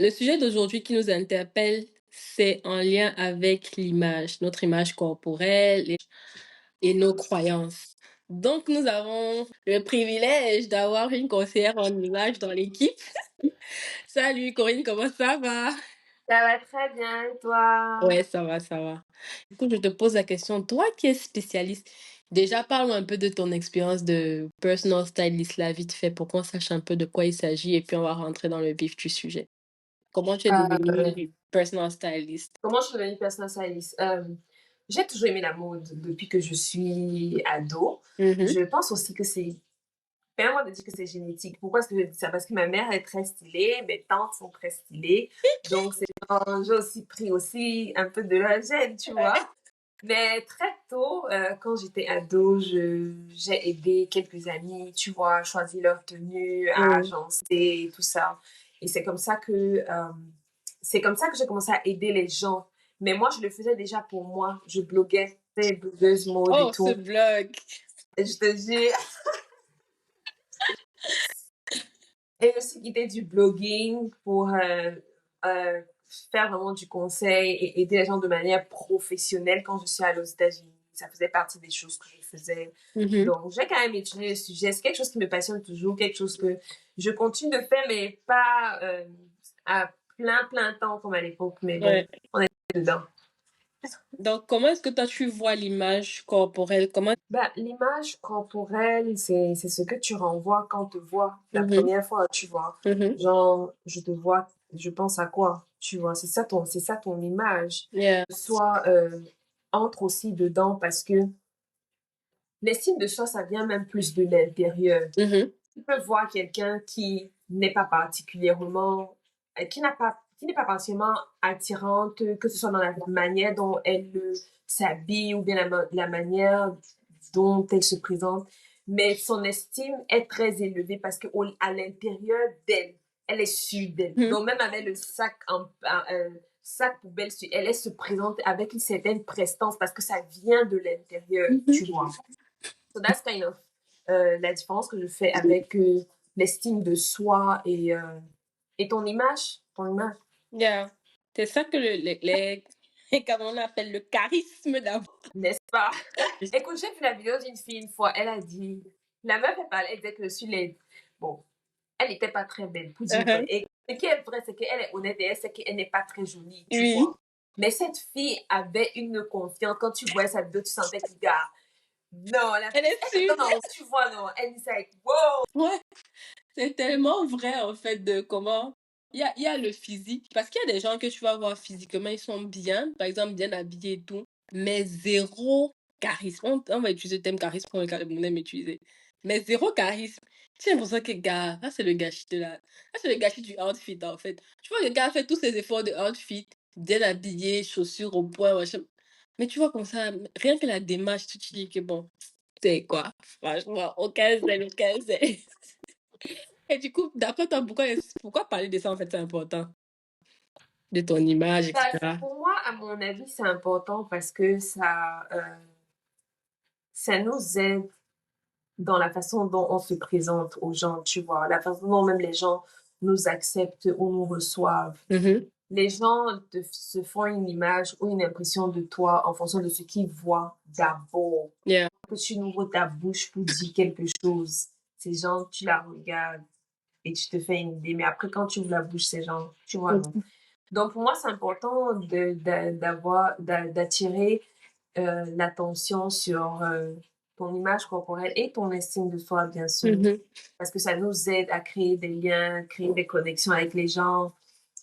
Le sujet d'aujourd'hui qui nous interpelle, c'est en lien avec l'image, notre image corporelle et nos croyances. Donc, nous avons le privilège d'avoir une conseillère en image dans l'équipe. Salut Corinne, comment ça va? Ça va très bien, et toi? Ouais, ça va, ça va. Du coup, je te pose la question, toi qui es spécialiste, déjà parle-moi un peu de ton expérience de personal stylist, là, vite fait, pour qu'on sache un peu de quoi il s'agit et puis on va rentrer dans le vif du sujet. Comment tu es Euh, devenue personal stylist? Comment je suis devenue personal stylist? J'ai toujours aimé la mode depuis que je suis ado. Mhm. Je pense aussi que c'est... Permets-moi de dire que c'est génétique. Pourquoi est-ce que je dis ça? Parce que ma mère est très stylée, mes tantes sont très stylées. Donc, j'ai aussi pris aussi un peu de leur gène, tu vois. Mais très tôt, quand j'étais ado, j'ai aidé quelques amis, tu vois, à choisir leur tenue, à Mm. agencer et tout ça. Et c'est comme ça que j'ai commencé à aider les gens. Mais moi, je le faisais déjà pour moi. Je bloguais, j'étais blogueuse mode et Oh, ce tout. blog. Et je te jure. Et aussi quitter du blogging pour euh, faire vraiment du conseil et aider les gens de manière professionnelle quand je suis allée aux États-Unis. Ça faisait partie des choses que je faisais. Mhm. Donc, j'ai quand même étudié le sujet. C'est quelque chose qui me passionne toujours, quelque chose que je continue de faire, mais pas à plein temps comme à l'époque. Mais bon, Ouais. on est dedans. Donc, comment est-ce que toi, tu vois l'image corporelle? Comment... Bah, l'image corporelle, c'est ce que tu renvoies quand on te voit la Mhm. première fois, tu vois. Mhm. Genre, je te vois, je pense à quoi, tu vois. C'est ça ton image. Yeah. Soit entre aussi dedans parce que l'estime de soi, ça vient même plus de l'intérieur. Mhm. Tu peux voir quelqu'un qui n'est pas particulièrement, qui n'est pas particulièrement attirante, que ce soit dans la manière dont elle s'habille ou bien la manière dont elle se présente, mais son estime est très élevée parce que à l'intérieur d'elle, elle est sûre d'elle. Mhm. Donc même avec le sac sac poubelle sur elle, elle se présente avec une certaine prestance parce que ça vient de l'intérieur, tu vois. So that's kind of la différence que je fais avec l'estime de soi et ton image. Ton image. Yeah. C'est ça que comment on appelle le charisme d'abord. N'est-ce pas? Écoute, j'ai vu la vidéo d'une fille une fois. Elle a dit, la meuf, elle parlait, elle disait que je suis laide. Bon, elle n'était pas très belle, pour dire vrai. Uh-huh. Et ce qui est vrai, c'est qu'elle est honnête et elle sait qu'elle n'est pas très jolie, tu Oui. vois. Mais cette fille avait une confiance. Quand tu voyais sa vidéo, tu sentais que, gars, non, Elle est elle te sûre. donne envie, tu vois, non. Elle dit ça avec, wow! Ouais. C'est tellement vrai, en fait, de comment... il y a le physique. Parce qu'il y a des gens que tu vas voir physiquement, ils sont bien, par exemple, bien habillés et tout, mais zéro charisme. On va utiliser le thème charisme pour on aime utiliser. Mais zéro charisme. Tu as l'impression que, gars, là, c'est le gâchis de la... Là, c'est le gâchis du outfit, en fait. Tu vois, le gars fait tous ses efforts de outfit, bien habillé, chaussures au point, machin. Mais tu vois, comme ça, rien que la démarche, tu te dis que, bon, c'est quoi? Franchement, aucun zèle, aucun zèle. Et du coup, d'après toi, pourquoi parler de ça, en fait, c'est important? De ton image, etc. Pour moi, à mon avis, c'est important parce que ça nous aide dans la façon dont on se présente aux gens, tu vois, la façon dont même les gens nous acceptent ou nous reçoivent. Mhm. Les gens se font une image ou une impression de toi en fonction de ce qu'ils voient d'abord. Yeah. Que tu ouvres ta bouche pour dire quelque chose, ces gens, tu la regardes et tu te fais une idée. Mais après, quand tu ouvres la bouche, ces gens, tu vois, non. Mhm. Donc, pour moi, c'est important d'attirer l'attention sur ton image corporelle et ton estime de soi, bien sûr. Mhm. Parce que ça nous aide à créer des liens, créer des connexions avec les gens.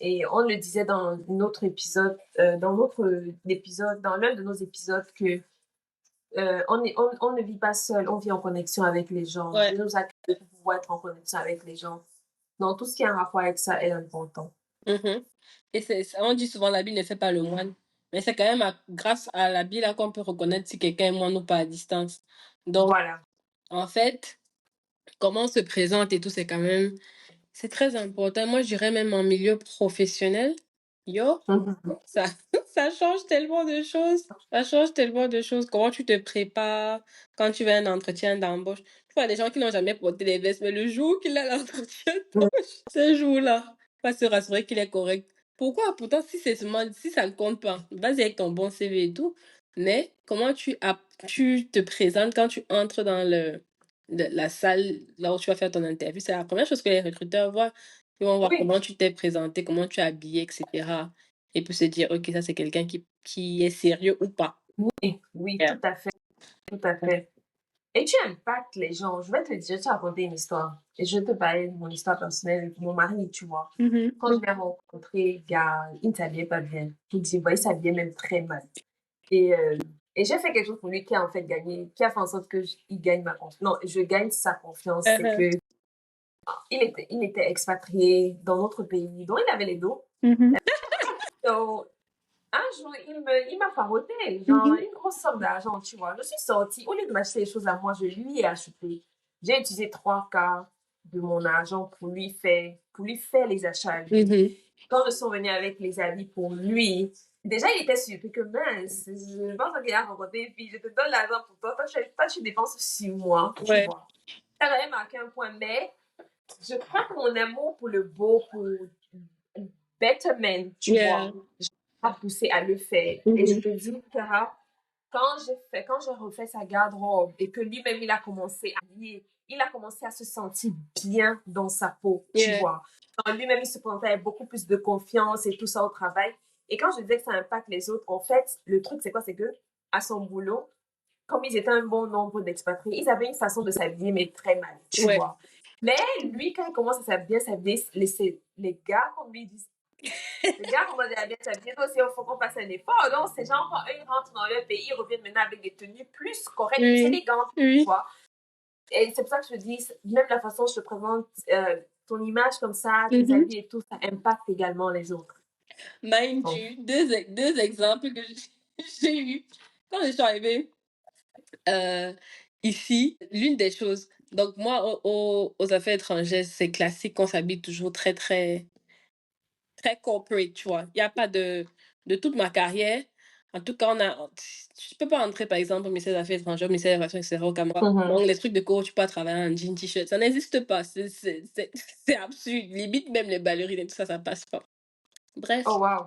Et on le disait dans notre épisode, dans l'un de nos épisodes, que on ne vit pas seul, on vit en connexion avec les gens. Ouais. Dieu nous a créés pour pouvoir être en connexion avec les gens. Donc, tout ce qui a un rapport avec ça est important. Mhm. Et on dit souvent l'habit ne fait pas le moine. Mais c'est quand même grâce à l'habit là qu'on peut reconnaître si quelqu'un est moine ou pas à distance. Donc, Voilà. en fait, comment on se présente et tout, c'est très important. Moi, je dirais même en milieu professionnel. Yo, Mhm. ça, ça change tellement de choses. Ça change tellement de choses. Comment tu te prépares quand tu vas à un entretien d'embauche. Tu vois, des gens qui n'ont jamais porté les vestes, mais le jour qu'il a l'entretien d'embauche, ce jour-là. pas se rassurer qu'il est correct. Pourquoi? Pourtant, si ça ne compte pas, vas-y avec ton bon CV et tout, mais comment tu te présentes quand tu entres dans la salle là où tu vas faire ton interview? C'est la première chose que les recruteurs voient. Ils vont voir Oui, comment tu t'es présenté, comment tu es habillé, etc. Et puis se dire, OK, ça c'est quelqu'un qui est sérieux ou pas. oui, oui, Yeah. tout à fait, tout à fait. Et tu impactes les gens. Je vais te dire, je vais te raconter une histoire. Et je vais te parler de mon histoire personnelle. Mon mari, tu vois. Mhm. Quand je l'ai rencontré, gars, il ne s'habillait pas bien. Je dis, il s'habillait même très mal. Et, euh, et j'ai fait quelque chose pour lui qui a en fait gagné, qui a fait en sorte que il gagne ma confiance. Non, je gagne sa confiance. C'est Uh-huh. que il était expatrié dans notre pays, donc il avait les dos. Mhm. Donc, un jour, il m'a faroté, genre Mhm. une grosse somme d'argent, tu vois. Je suis sortie, au lieu de m'acheter des choses à moi, je lui ai acheté. J'ai utilisé trois quarts de mon argent pour lui faire les achats à lui. Mhm. Quand je suis revenue avec les habits pour lui, déjà il était surpris que mince, je pense qu'il a rencontré une fille, je te donne l'argent pour toi, toi tu dépenses sur moi, tu Ouais. vois. Ça avait marqué un point, mais je crois que mon amour pour le beau, pour Better Man, tu Yeah. vois, m'a poussé à le faire. Et je Mhm. te dis, Cara, quand j'ai refait sa garde-robe et que lui-même il a commencé à lier, il a commencé à se sentir bien dans sa peau, tu Yeah. vois. Lui-même, il se présentait avec beaucoup plus de confiance et tout ça au travail. Et quand je disais que ça impacte les autres, en fait, le truc, c'est quoi? C'est que, à son boulot, comme ils étaient un bon nombre d'expatriés, ils avaient une façon de s'habiller, mais très mal, tu Ouais. vois. Mais lui, quand il commence à s'habiller, les gars, comme lui disent, les gars, comment dire, bien s'habiller, aussi, il faut qu'on fasse un effort. Donc, ces gens, quand eux, ils rentrent dans leur pays, ils reviennent maintenant avec des tenues plus correctes, plus Oui. élégantes, tu Oui. vois. Et c'est pour ça que je dis, même la façon dont je te présente ton image comme ça, tes Mhm. habits et tout, ça impacte également les autres. Mind Donc, you, deux exemples que j'ai eu quand je suis arrivée euh, ici. L'une des choses, donc moi, aux affaires étrangères, c'est classique qu'on s'habille toujours très, très, très corporate, tu vois. Il n'y a pas de toute ma carrière. En tout cas, je peux pas entrer, par exemple, au ministère des Affaires étrangères, au ministère des Relations extérieures au Cameroun. mhm. Donc, les trucs de cours, tu peux pas travailler en jean, t-shirt. Ça n'existe pas. C'est absurde. Limite, même les ballerines et tout ça, ça passe pas. Oh, Bref. wow.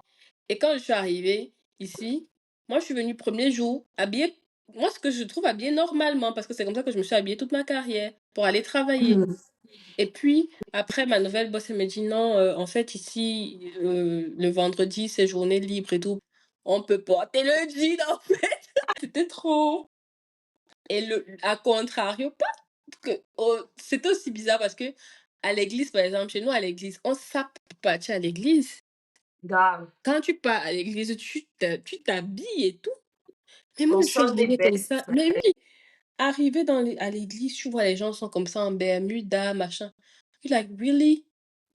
Et quand je suis arrivée ici, moi, je suis venue premier jour habillée. Moi, ce que je trouve habillée normalement, parce que c'est comme ça que je me suis habillée toute ma carrière, pour aller travailler. Mhm. Et puis, après, ma nouvelle boss, elle me dit non, en fait, ici, le vendredi, c'est journée libre et tout. On peut porter le jean, en fait. C'était trop. Et à contrario, pas que. Oh, c'était aussi bizarre parce que à l'église, par exemple, chez nous, à l'église, on sape pas. Tu es à l'église. Grave. Quand tu pars à l'église, tu t'habilles et tout. Mais moi, Ton je suis Sunday arrivée comme best. ça. Mais oui, arrivée à l'église, tu vois, les gens sont comme ça en Bermuda, machin. You're like, really?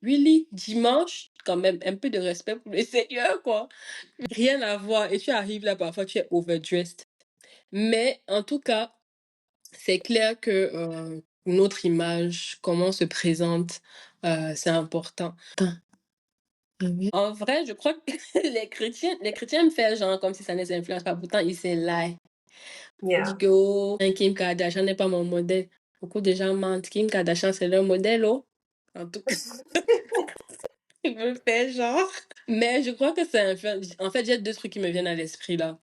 Really? Dimanche? Quand même, un peu de respect pour le Seigneur, quoi. Rien à voir. Et tu arrives là, parfois, tu es overdressed. Mais en tout cas, c'est clair que notre image, comment on se présente, c'est important. Mhm. En vrai, je crois que les chrétiens me font genre comme si ça ne les influence pas. Pourtant, ils sont là. Yeah. Dit que oh, un Kim Kardashian n'est pas mon modèle. Beaucoup de gens mentent. Kim Kardashian, c'est leur modèle, oh. En tout cas, ils me font genre. Mais je crois que c'est en fait, j'ai deux trucs qui me viennent à l'esprit là.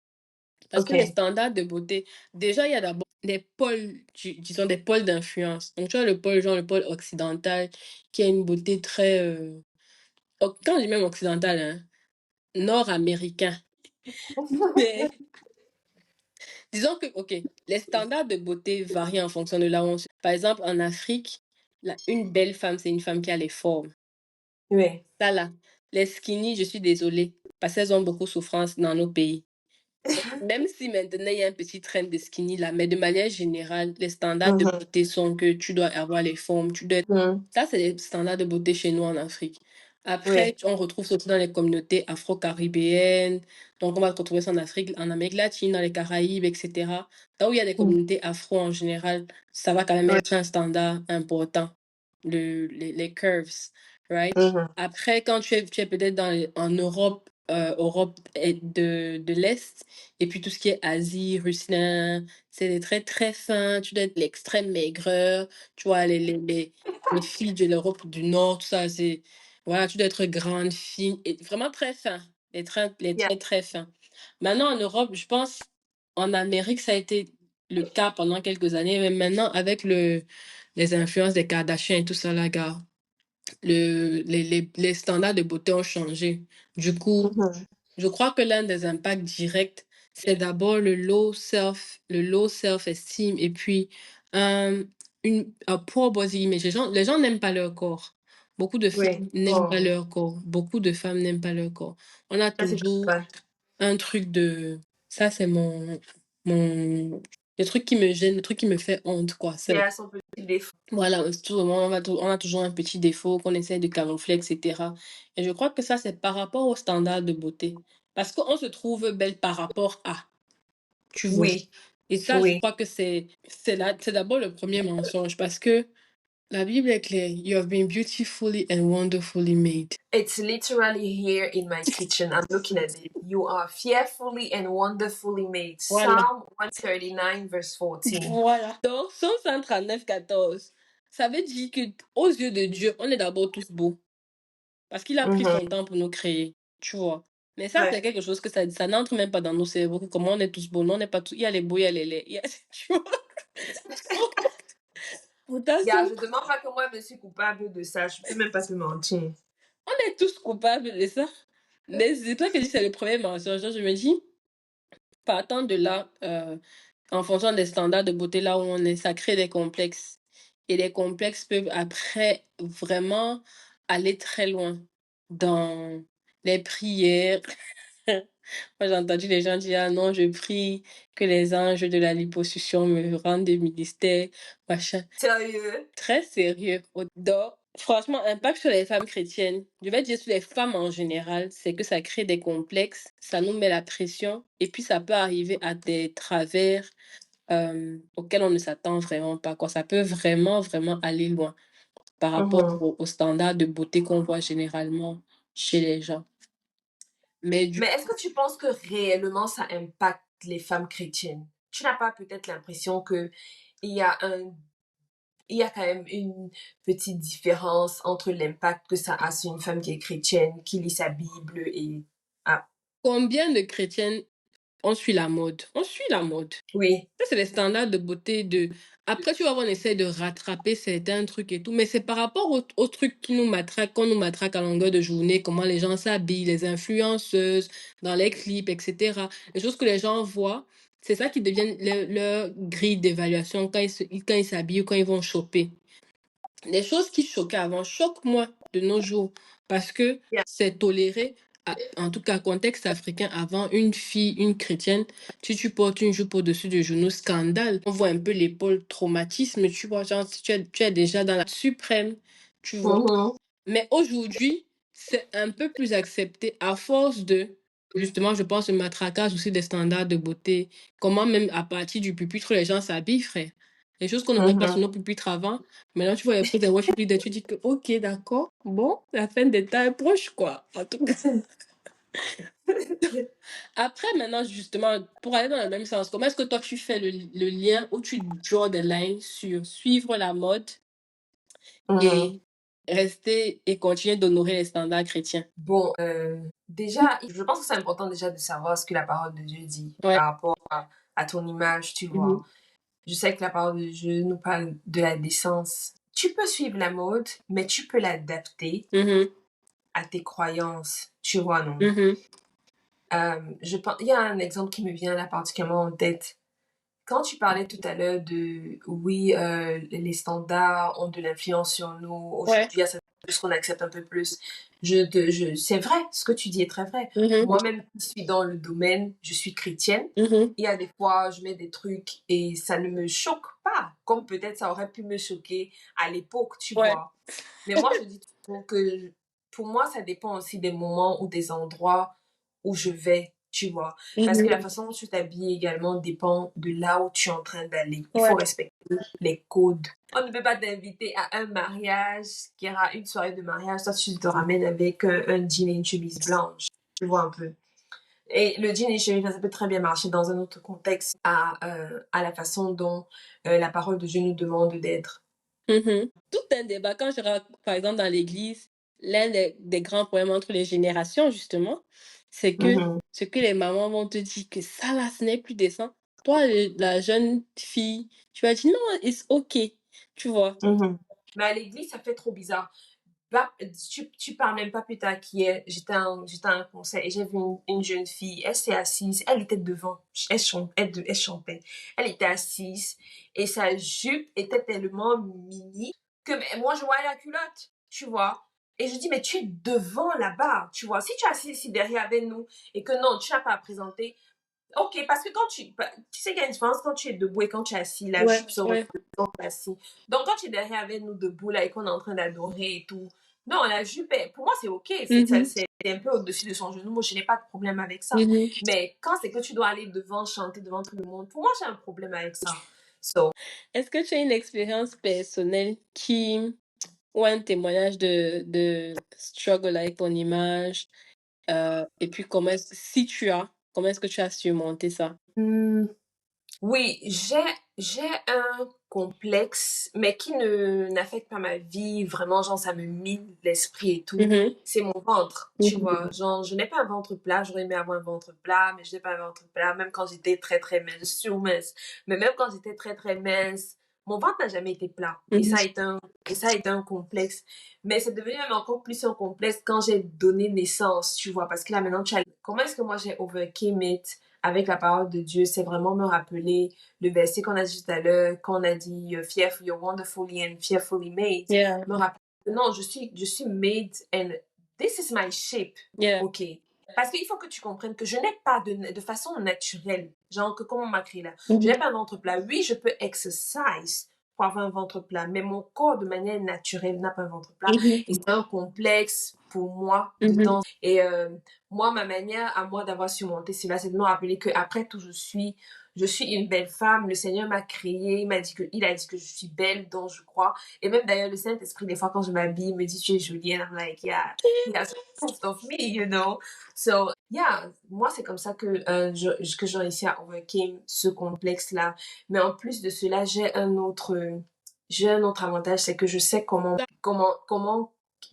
Parce que les OK. standards de beauté, déjà, il y a d'abord des pôles, disons des pôles d'influence. Donc, tu as le pôle, genre le pôle occidental, qui a une beauté très. Quand je dis même occidental, hein, nord-américain. Mais disons que, OK, les standards de beauté varient en fonction de là où on se... Par exemple, en Afrique, une belle femme, c'est une femme qui a les formes. Oui. Ça là, les skinny, je suis désolée, parce qu'elles ont beaucoup de souffrance dans nos pays. Même si maintenant il y a un petit trend de skinny là, mais de manière générale, les standards de Mhm. beauté sont que tu dois avoir les formes, tu dois être... Mhm. Ça, c'est les standards de beauté chez nous en Afrique. Après, Oui. on retrouve surtout dans les communautés afro-caribéennes. Donc, on va retrouver ça en Afrique, en Amérique latine, dans les Caraïbes, etc. Là où il y a des Mhm. communautés afro en général, ça va quand même Oui. être un standard important, les curves, right? Mhm. Après, quand tu es peut-être en Europe, Europe de l'Est, et puis tout ce qui est Asie, Russie, nan, c'est des traits très fins, tu dois être l'extrême maigreur, tu vois, les filles de l'Europe du Nord, tout ça, c'est... Voilà, tu dois être grande, fine et vraiment très fin. Les Yeah. traits très fins. Maintenant, en Europe, je pense, en Amérique, ça a été le cas pendant quelques années, mais maintenant, avec les influences des Kardashians et tout ça, là, gars, les standards de beauté ont changé. Du coup, Mhm. je crois que l'un des impacts directs, c'est d'abord le low self-esteem et puis un, un poor body image. Les gens n'aiment pas leur corps. Beaucoup de Oui. filles n'aiment pas Oh, leur corps. Beaucoup de femmes n'aiment pas leur corps. On a ça c'est toujours pas. un truc de... Ça, c'est mon... Le truc qui me gêne, le truc qui me fait honte, quoi. Il y C'est a son petit défaut. voilà, tout le monde, on a toujours un petit défaut qu'on essaie de camoufler, etc. Et je crois que ça, c'est par rapport au standard de beauté. Parce qu'on se trouve belle par rapport à, tu vois. Oui, Et ça, je oui. crois que c'est d'abord le premier mensonge. Parce que la Bible est claire. You have been beautifully and wonderfully made. It's literally here in my kitchen. I'm looking at it. You are fearfully and wonderfully made. Voilà. Psalm 139, verse 14. Voilà. Donc, Psaume 139, 14. Ça veut dire que aux yeux de Dieu, on est d'abord tous beaux. Parce qu'il a pris Mhm. son temps pour nous créer, tu vois. Mais ça, c'est Ouais. quelque chose que ça n'entre même pas dans nos cerveaux, que comment on est tous beaux. Non, on n'est pas tous. Il y a les beaux, il y a les laids. Tu vois. Pourtant, Yeah, je demande pas que moi je suis coupable de ça. Je peux même pas te mentir. on est tous coupables de ça. Mais c'est toi qui dis que c'est le premier mensonge. Donc, je me dis, partant de là, en fonction des standards de beauté là où on est, ça crée des complexes. Et les complexes peuvent après vraiment aller très loin dans les prières. Moi, j'ai entendu les gens dire, ah non, je prie que les anges de la liposuction me rendent des ministères, machin. Sérieux? Très sérieux. Donc, franchement, impact sur les femmes chrétiennes, je vais dire sur les femmes en général, c'est que ça crée des complexes, ça nous met la pression, et puis ça peut arriver à des travers auxquels on ne s'attend vraiment pas, quoi. Ça peut vraiment, vraiment aller loin par rapport Mhm. aux standards de beauté qu'on voit généralement chez les gens. Mais du Mais est-ce que tu penses que réellement ça impacte les femmes chrétiennes? Tu n'as pas peut-être l'impression que il y a un, il y a quand même une petite différence entre l'impact que ça a sur une femme qui est chrétienne, qui lit sa Bible et ah combien de chrétiennes on suit la mode? On suit la mode. oui. Ça, c'est les standards de beauté de... Après, tu vas voir, on essaie de rattraper certains trucs et tout, mais c'est par rapport aux trucs qui nous matraquent, qu'on nous matraque à longueur de journée, comment les gens s'habillent, les influenceuses, dans les clips, etc. Les choses que les gens voient, c'est ça qui devient leur grille d'évaluation quand ils s'habillent ou quand ils vont choper. Les choses qui choquaient avant choquent moins de nos jours parce que Yeah. c'est toléré, en tout cas contexte africain, avant une fille, une chrétienne, si tu portes une jupe au-dessus du genou, scandale. On voit un peu l'épaule, traumatisme, tu vois, genre si tu es déjà dans la suprême, tu vois. Mhm. Mais aujourd'hui, c'est un peu plus accepté à force de, justement, je pense, le matraquage aussi des standards de beauté. Comment même à partir du pupitre, les gens s'habillent, frère. Les choses qu'on ne voit pas sur Mhm. nos pupitres avant. Maintenant, tu vois les photos des watch publiques, tu dis que, ok, d'accord, bon, la fin des temps est proche, quoi. En tout cas. Après, maintenant, justement, pour aller dans le même sens, comment est-ce que toi, tu fais le lien où tu draw des lignes sur suivre la mode Mhm. et rester et continuer d'honorer les standards chrétiens? Bon, déjà, je pense que c'est important déjà de savoir ce que la parole de Dieu dit Ouais. par rapport à ton image, tu vois. Mhm. Je sais que la parole de Dieu nous parle de la décence. Tu peux suivre la mode, mais tu peux l'adapter Mhm. à tes croyances, tu vois, non? Mhm. Je pense, il y a un exemple qui me vient là particulièrement en tête. Quand tu parlais tout à l'heure de, oui, les standards ont de l'influence sur nous, Ouais. aujourd'hui, il y a certaines choses qu'on accepte un peu plus. C'est vrai, ce que tu dis est très vrai. Mhm. Moi-même, qui suis dans le domaine, je suis chrétienne. Mhm. Il y a des fois, je mets des trucs et ça ne me choque pas, comme peut-être ça aurait pu me choquer à l'époque, tu Ouais. vois. Mais moi, je dis toujours que pour moi, ça dépend aussi des moments ou des endroits où je vais, tu vois. Parce que la Mhm. façon dont tu t'habilles également dépend de là où tu es en train d'aller. Il Ouais. faut respecter les codes. On ne peut pas t'inviter à un mariage, qui aura une soirée de mariage, toi tu te ramènes avec un jean et une chemise blanche. Tu vois un peu. Et le jean et chemise, ça peut très bien marcher dans un autre contexte à la façon dont la parole de Dieu nous demande d'être. Mhm. Tout un débat. Quand je rentre, par exemple, dans l'église, l'un des grands problèmes entre les générations, justement, c'est que Mhm, ce que les mamans vont te dire que ça là, ce n'est plus décent. Toi, la jeune fille, tu vas dire non, it's OK, tu vois. mhm. Mais à l'église, ça fait trop bizarre. Bah, tu parles même pas plus tard qu'hier, j'étais à un concert et j'ai vu une jeune fille, elle s'est assise, elle était devant, elle chantait, elle était assise et sa jupe était tellement mini que moi je voyais la culotte, tu vois. Et je dis, mais tu es devant là-bas, tu vois. Si tu es assis ici derrière avec nous et que non, tu n'as pas à présenter, ok, parce que tu sais qu'il y a une différence quand tu es debout et quand tu es assis, la Ouais, jupe se retrouve ouais. quand tu es assis. Donc, quand tu es derrière avec nous debout là et qu'on est en train d'adorer et tout, non, la jupe, pour moi, c'est ok. Mhm, C'est un peu au-dessus de son genou. Moi, je n'ai pas de problème avec ça. mhm. Mais quand c'est que tu dois aller devant, chanter devant tout le monde, pour moi, j'ai un problème avec ça. So, Est-ce que tu as une expérience personnelle ou un témoignage de struggle avec ton image, et puis si tu as, comment est-ce que tu as surmonté ça? hmm, oui, j'ai un complexe, mais qui ne n'affecte pas ma vie vraiment, genre ça me mine l'esprit et tout. Mhm, C'est mon ventre, tu mhm. vois. Genre, je n'ai pas un ventre plat, j'aurais aimé avoir un ventre plat, mais je n'ai pas un ventre plat, même quand j'étais très très mince, je suis mince. Mais même quand j'étais très très mince, mon ventre n'a jamais été plat. Et Mhm. ça a été un complexe. Mais c'est devenu même encore plus un complexe quand j'ai donné naissance, tu vois. Parce que là, maintenant, comment est-ce que moi j'ai overcame it avec la parole de Dieu? C'est vraiment me rappeler le verset qu'on a dit tout à l'heure, qu'on a dit fearfully, you're wonderfully and fearfully made. Yeah, Me rappeler que non, je suis made and this is my shape. yeah. OK. Parce qu'il faut que tu comprennes que je n'ai pas de façon naturelle, genre que comme on m'a créé là, je Mhm, n'ai pas un ventre plat. Oui, je peux exercise pour avoir un ventre plat, mais mon corps de manière naturelle n'a pas un ventre plat. mhm, Et c'est un complexe pour moi de mhm. temps. Et moi, ma manière à moi d'avoir surmonté cela, c'est de me rappeler que après tout, je suis une belle femme. Le Seigneur m'a créée. Il a dit que je suis belle, donc je crois. Et même d'ailleurs, le Saint-Esprit, des fois, quand je m'habille, me dit, tu es jolie. And I'm like, yeah, he has approved of me, you know. So, yeah, moi, c'est comme ça que j'ai réussi à overcome ce complexe-là. Mais en plus de cela, j'ai un autre avantage, c'est que je sais comment,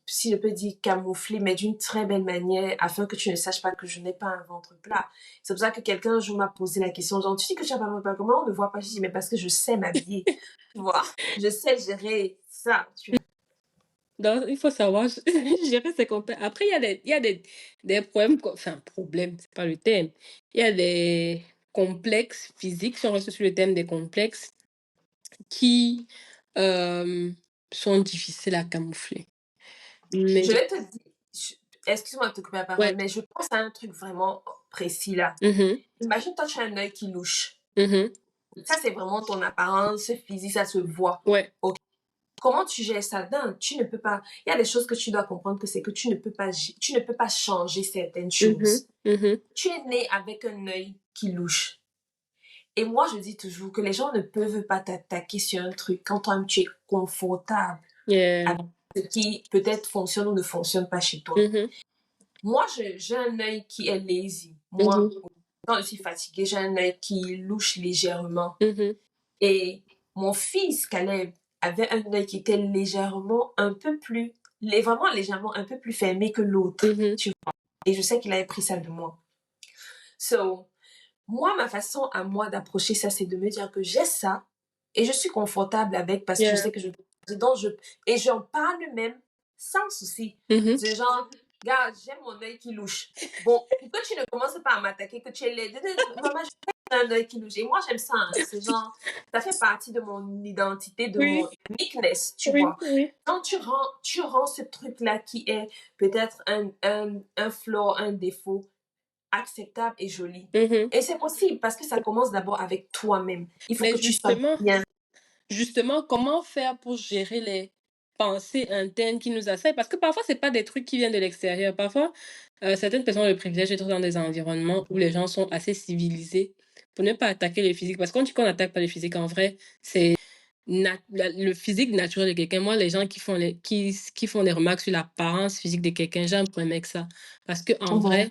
si je peux dire camoufler, mais d'une très belle manière, afin que tu ne saches pas que je n'ai pas un ventre plat. C'est pour ça que quelqu'un un jour m'a posé la question, genre, tu dis que tu n'as pas un ventre plat, comment on ne voit pas? Je dis, mais parce que je sais m'habiller, tu vois. Je sais gérer ça, tu vois. Donc, il faut savoir gérer ses complexes. Après, des problèmes, enfin, problème, c'est pas le thème. Il y a des complexes physiques, si on reste sur le thème des complexes, qui euh, sont difficiles à camoufler. Mais, Je vais te dire, excuse-moi de te couper la ouais. parole, mais je pense à un truc vraiment précis là. Mhm, Imagine, toi, tu as un œil qui louche. mhm, Ça, c'est vraiment ton apparence physique, ça se voit. ouais. Ok. Comment tu gères ça? Non, tu ne peux pas. Il y a des choses que tu dois comprendre que c'est que tu ne peux pas changer certaines Mhm, choses. mhm. Tu es né avec un œil qui louche. Et moi, je dis toujours que les gens ne peuvent pas t'attaquer sur un truc quand toi, tu es confortable Yeah. avec ce qui peut-être fonctionne ou ne fonctionne pas chez toi. Mhm, Moi, j'ai un œil qui est lazy. Moi, mhm, quand je suis fatiguée, j'ai un œil qui louche légèrement. mhm, Et mon fils, Caleb, avait un œil qui était légèrement un peu plus, vraiment légèrement un peu plus fermé que l'autre. mhm. Et je sais qu'il avait pris ça de moi. So, moi, ma façon à moi d'approcher ça, c'est de me dire que j'ai ça et je suis confortable avec parce que je Yeah. sais que donc et j'en parle même sans souci. Mhm. C'est genre, gars, j'aime mon œil qui louche. Bon, pour que tu ne commences pas à m'attaquer, que tu es laid. Maman, j'ai un œil qui louche. Et moi, j'aime ça. Hein. C'est genre, ça fait partie de mon identité, de mon Oui, uniqueness, tu oui, vois. oui. Quand tu rends ce truc-là qui est peut-être un flaw, un défaut, acceptable et joli. Mhm. Et c'est possible parce que ça commence d'abord avec toi-même. Il faut Mais que tu sois bien. justement, comment faire pour gérer les pensées internes qui nous assaillent? Parce que parfois, c'est pas des trucs qui viennent de l'extérieur. Parfois, certaines personnes ont le privilège d'être dans des environnements où les gens sont assez civilisés pour ne pas attaquer le physique. Parce qu'on dit qu'on n'attaque pas le physique, en vrai, c'est le physique naturel de quelqu'un. Moi, les gens qui font des remarques sur l'apparence physique de quelqu'un, j'ai un problème avec ça. Parce que en Mhm. vrai,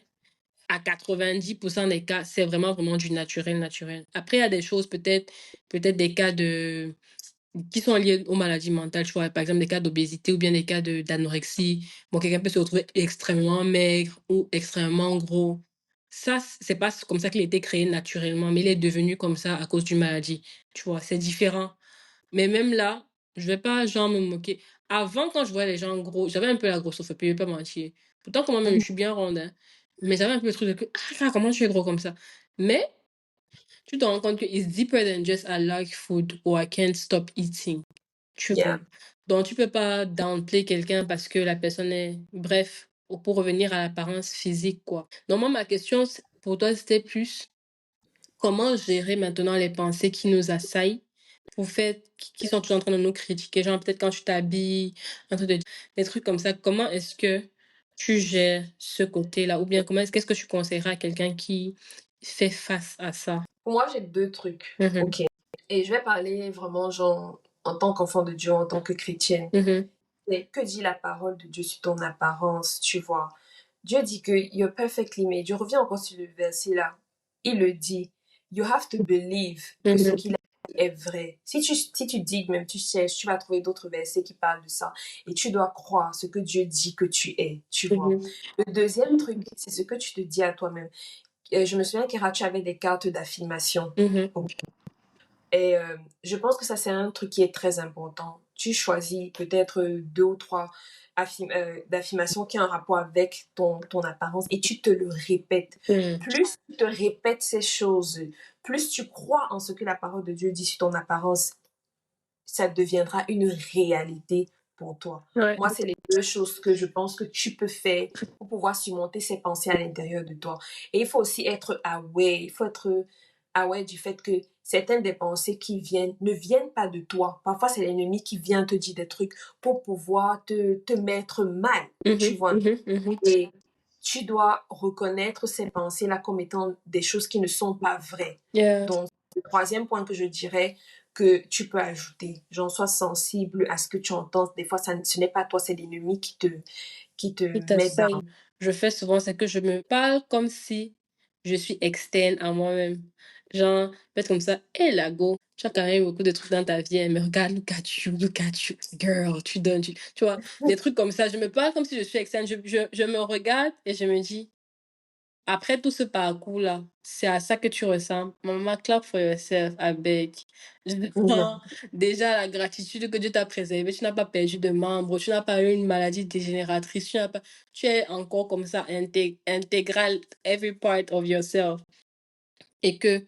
à 90% des cas, c'est vraiment, vraiment du naturel, naturel. Après, il y a des choses, peut-être des cas qui sont liées aux maladies mentales, tu vois, par exemple des cas d'obésité ou bien des cas d'anorexie. Bon, quelqu'un peut se retrouver extrêmement maigre ou extrêmement gros. Ça, c'est pas comme ça qu'il a été créé naturellement, mais il est devenu comme ça à cause d'une maladie. Tu vois, c'est différent. Mais même là, je vais pas genre me moquer. Avant, quand je voyais les gens gros, j'avais un peu la grossophobie, je vais pas mentir. Pourtant, quand même, je Mhm. suis bien ronde, hein. Mais j'avais un peu le truc de que, ah, comment tu es gros comme ça? Mais tu te rends compte que it's deeper than just I like food or I can't stop eating. Tu vois. Yeah. Donc, tu peux pas downplay quelqu'un parce que la personne est. Bref, pour revenir à l'apparence physique, quoi. Donc, moi, ma question pour toi, c'était plus comment gérer maintenant les pensées qui nous assaillent pour faire, qui sont toujours en train de nous critiquer. Genre, peut-être quand tu t'habilles, un truc des trucs comme ça. Comment est-ce que tu gères ce côté-là? Ou bien, qu'est-ce que tu conseillerais à quelqu'un qui fait face à ça? Pour moi, j'ai deux trucs. Mhm, Ok. Et je vais parler vraiment, genre, en tant qu'enfant de Dieu, en tant que chrétienne. mhm, Et que dit la parole de Dieu sur ton apparence, tu vois? Dieu dit que you're perfectly made. Je reviens encore sur le verset là. Il le dit. You have to believe que ce mhm, qu'il a dit est vrai. Si tu digues, même tu cherches, tu vas trouver d'autres versets qui parlent de ça. Et tu dois croire ce que Dieu dit que tu es, tu vois. mhm, Le deuxième truc, c'est ce que tu te dis à toi-même. Je me souviens qu'Ira, tu avais des cartes d'affirmation. mhm, Et je pense que ça, c'est un truc qui est très important. Tu choisis peut-être deux ou trois d'affirmations qui ont un rapport avec ton apparence et tu te le répètes. mhm. Plus tu te répètes ces choses, plus tu crois en ce que la parole de Dieu dit sur ton apparence, ça deviendra une réalité pour toi. Ouais. Moi, c'est les deux choses que je pense que tu peux faire pour pouvoir surmonter ces pensées à l'intérieur de toi. Et il faut aussi être aware, il faut être aware du fait que certaines des pensées qui viennent ne viennent pas de toi. Parfois, c'est l'ennemi qui vient te dire des trucs pour pouvoir te mettre mal, tu Mhm, vois. mhm, mhm. Et tu dois reconnaître ces pensées-là comme étant des choses qui ne sont pas vraies. Yeah. Donc, le troisième point que je dirais que tu peux ajouter, j'en sois sensible à ce que tu entends. Des fois, ce n'est pas toi, c'est l'ennemi qui te Il met down. t'essaye. Je fais souvent, c'est que je me parle comme si je suis externe à moi-même. Genre, peut-être comme ça, hé, la go, tu as quand même beaucoup de trucs dans ta vie, hein, mais regarde, look at you, girl, tu donnes, tu vois, des trucs comme ça. Je me parle comme si je suis externe. Je me regarde et je me dis, après tout ce parcours-là, c'est à ça que tu ressembles. Maman, clap for yourself, I beg. Je Mhm, prends déjà la gratitude que Dieu t'a préservé. Tu n'as pas perdu de membres, tu n'as pas eu une maladie dégénératrice, tu es encore comme ça, intégral, every part of yourself. Et que,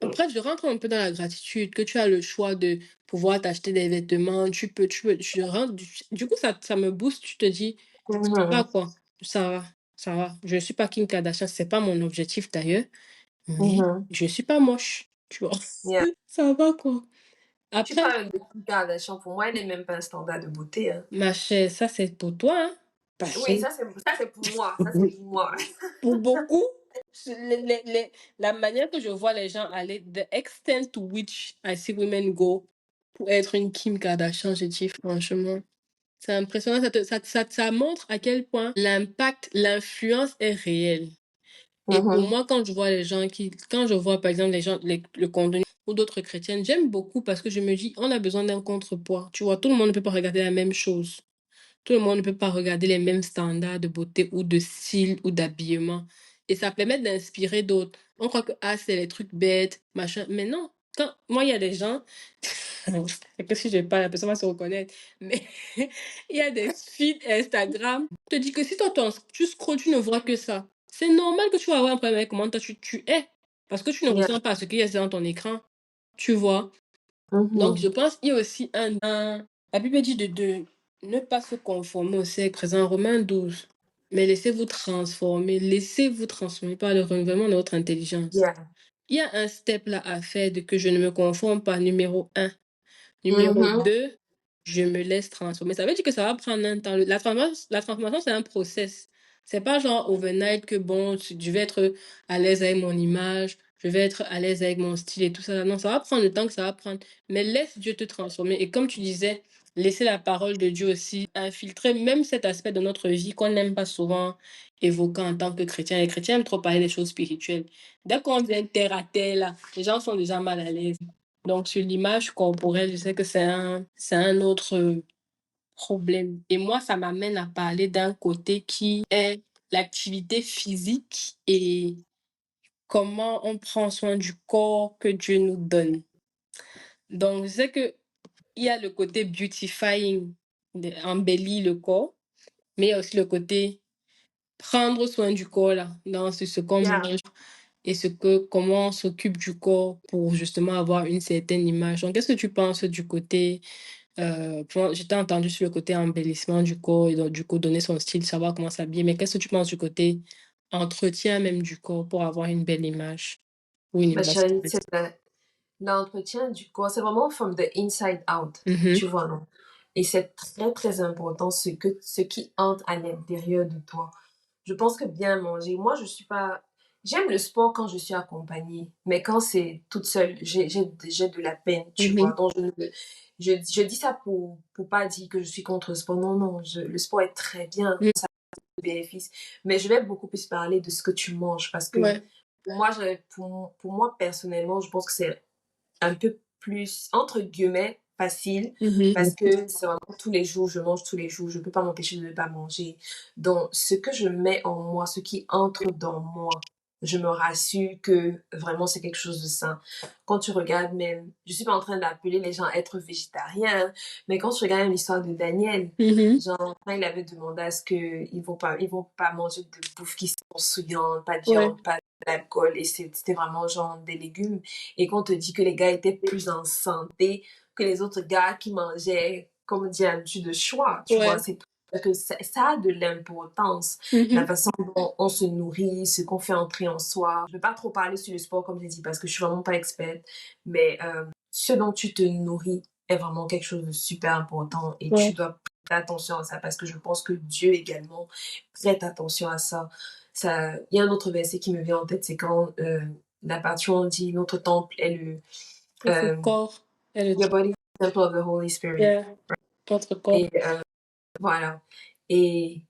bref, je rentre un peu dans la gratitude, que tu as le choix de pouvoir t'acheter des vêtements, je rentre, du coup, ça me booste, tu te dis, mhm, ah quoi, ça va, ça va. Je ne suis pas Kim Kardashian, c'est pas mon objectif d'ailleurs, mais mhm. je suis pas moche, tu vois. Yeah. Ça va quoi. Tu Après, parles de Kim Kardashian, pour moi, elle n'est même pas un standard de beauté, hein. ma chère, ça c'est pour toi, hein. Parce que Oui, ça c'est pour moi, ça c'est pour moi. pour beaucoup, la manière que je vois les gens aller, the extent to which I see women go pour être une Kim Kardashian, je dis franchement, c'est impressionnant. Ça montre à quel point l'impact, l'influence est réelle. Et pour Mhm, moi, quand je vois par exemple les gens, le contenu ou d'autres chrétiennes, j'aime beaucoup parce que je me dis, on a besoin d'un contrepoids. Tu vois, tout le monde ne peut pas regarder la même chose. Tout le monde ne peut pas regarder les mêmes standards de beauté ou de style ou d'habillement. Et ça permet d'inspirer d'autres. On croit que, ah, c'est les trucs bêtes, machin. Mais non. Moi, il y a des gens, c'est que si je parle, la personne va se reconnaître. Mais il y a des feeds Instagram. Je te dis que si toi, tu scrolles, tu ne vois que ça. C'est normal que tu vas avoir un problème avec comment toi, tu es. Parce que tu ne yeah, ressens pas ce qu'il y a dans ton écran. Tu vois. Donc, je mhm, pense qu'il y a aussi la Bible dit de ne pas se conformer au siècle présent, Romains 12. Mais laissez-vous transformer par le renouvellement de votre intelligence. yeah. Il y a un step là à faire de que je ne me conforme pas, numéro un. Numéro Mhm, 2, je me laisse transformer. Ça veut dire que ça va prendre un temps. La transformation, c'est un process. C'est pas genre overnight que bon, je vais être à l'aise avec mon image, je vais être à l'aise avec mon style et tout ça. Non, ça va prendre le temps que ça va prendre. Mais laisse Dieu te transformer. Et comme tu disais, laisser la parole de Dieu aussi infiltrer même cet aspect de notre vie qu'on n'aime pas souvent évoquer en tant que chrétien. Les chrétiens aiment trop parler des choses spirituelles. Dès qu'on vient terre à terre, là, les gens sont déjà mal à l'aise. Donc, sur l'image corporelle, je sais que c'est un autre problème. Et moi, ça m'amène à parler d'un côté qui est l'activité physique et comment on prend soin du corps que Dieu nous donne. Donc, je sais que il y a le côté beautifying, embellir le corps, mais il y a aussi le côté prendre soin du corps, là, dans ce qu'on Yeah. mange et comment on s'occupe du corps pour justement avoir une certaine image. Donc, qu'est-ce que tu penses du côté, j'étais entendu sur le côté embellissement du corps et donc, du coup, donner son style, savoir comment s'habiller, mais qu'est-ce que tu penses du côté entretien même du corps pour avoir une belle image ou une Ma image chérie, correcte? l'entretien du corps, c'est vraiment from the inside out, Mhm, tu vois, non? Et c'est très, très important ce qui entre à l'intérieur de toi. Je pense que bien manger, moi, je suis pas... J'aime le sport quand je suis accompagnée, mais quand c'est toute seule, j'ai de la peine, tu vois. mhm, Donc, je dis ça pour pas dire que je suis contre le sport. Non, non, le sport est très bien, mhm. ça a des bénéfices. Mais je vais beaucoup plus parler de ce que tu manges parce que Ouais. pour moi, personnellement, je pense que c'est un peu plus, entre guillemets, facile, Mhm, parce que c'est vraiment tous les jours, je mange tous les jours, je peux pas m'empêcher de ne pas manger. Donc, ce que je mets en moi, ce qui entre dans moi, je me rassure que vraiment c'est quelque chose de sain. Quand tu regardes même, je suis pas en train d'appeler les gens à être végétariens, hein, mais quand tu regardes l'histoire de Daniel, mhm. genre, quand il avait demandé à ce que ils vont pas manger de bouffe qui sont souillantes, pas de Ouais, viande, pas d'alcool, et c'était vraiment genre des légumes et qu'on te dit que les gars étaient plus en santé que les autres gars qui mangeaient, comme on dit, un but de choix, tu vois, ouais. c'est que ça a de l'importance, la Mhm. façon dont on se nourrit, ce qu'on fait entrer en soi. Je ne vais pas trop parler sur le sport, comme j'ai dit, parce que je suis vraiment pas experte, mais ce dont tu te nourris est vraiment quelque chose de super important et tu Ouais. dois prêter attention à ça parce que je pense que Dieu également prête attention à ça. Il y a un autre verset qui me vient en tête, c'est quand la Passion dit notre temple est Notre corps est le your body is the temple of the Holy Spirit. yeah, notre corps. Et voilà. Et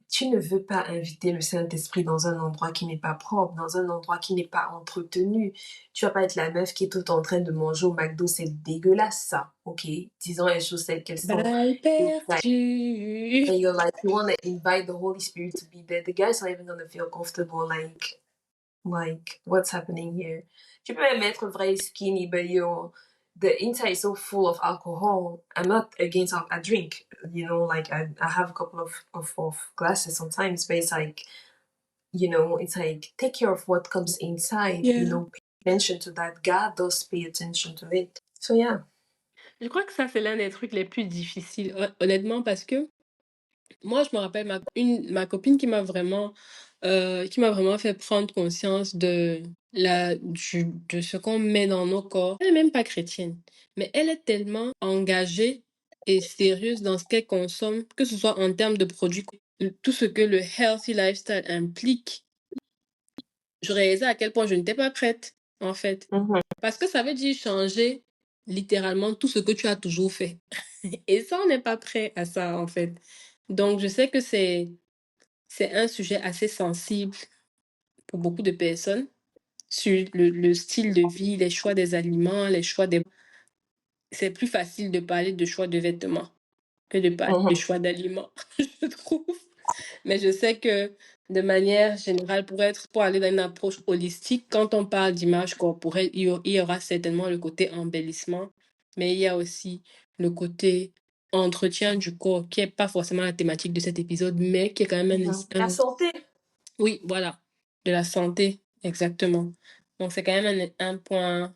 tu ne veux pas inviter le Saint-Esprit dans un endroit qui n'est pas propre, dans un endroit qui n'est pas entretenu. Tu vas pas être la meuf qui est tout en train de manger au McDo, c'est dégueulasse ça, ok? Disons les choses telles qu'elles sont. Balle It's like, perdue. and you're like, you want to invite the Holy Spirit to be there. The guy's not even going to feel comfortable, like, what's happening here? Tu peux même être vrai skinny, but the inside is so full of alcohol. I'm not against I drink, like I have a couple of glasses sometimes, but it's like, it's like take care of what comes inside, Yeah. pay attention to that. God does pay attention to it. So yeah. Je crois que ça, c'est l'un des trucs les plus difficiles, honnêtement, parce que moi, je me rappelle ma copine qui m'a vraiment fait prendre conscience de ce qu'on met dans nos corps. Elle n'est même pas chrétienne, mais elle est tellement engagée et sérieuse dans ce qu'elle consomme, que ce soit en termes de produits, tout ce que le healthy lifestyle implique. Je réalisais à quel point je n'étais pas prête, en fait. Mhm. Parce que ça veut dire changer littéralement tout ce que tu as toujours fait. Et ça, on n'est pas prêt à ça, en fait. Donc, je sais que c'est un sujet assez sensible pour beaucoup de personnes sur le style de vie, les choix des aliments, les choix des... C'est plus facile de parler de choix de vêtements que de parler de Mhm. choix d'aliments, je trouve. Mais je sais que de manière générale, pour aller dans une approche holistique, quand on parle d'image corporelle, il y aura certainement le côté embellissement, mais il y a aussi le côté entretien du corps, qui n'est pas forcément la thématique de cet épisode, mais qui est quand même Mhm. La santé. oui, voilà, de la santé, exactement. Donc, c'est quand même un point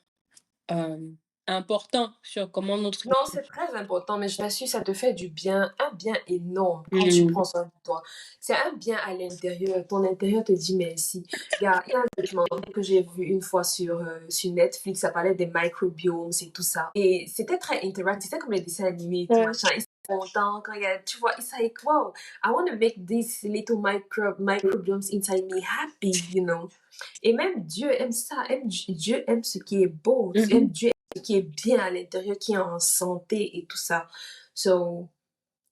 euh, important sur comment notre... Non, c'est très important, mais je t'assure, ça te fait du bien, un bien énorme quand tu Mhm. prends soin de toi. C'est un bien à l'intérieur. Ton intérieur te dit merci. Il y a un documentaire que j'ai vu une fois sur Netflix, ça parlait des microbiomes et tout ça. Et c'était très interactif, c'était comme les dessins animés et tout Ouais. machin. Et c'est content quand il y a, tu vois, it's like, wow, I want to make these little microbiomes inside me happy. Et même Dieu aime ça, Dieu aime ce qui est beau, Mhm. Dieu aime ce qui est bien à l'intérieur, qui est en santé et tout ça. So,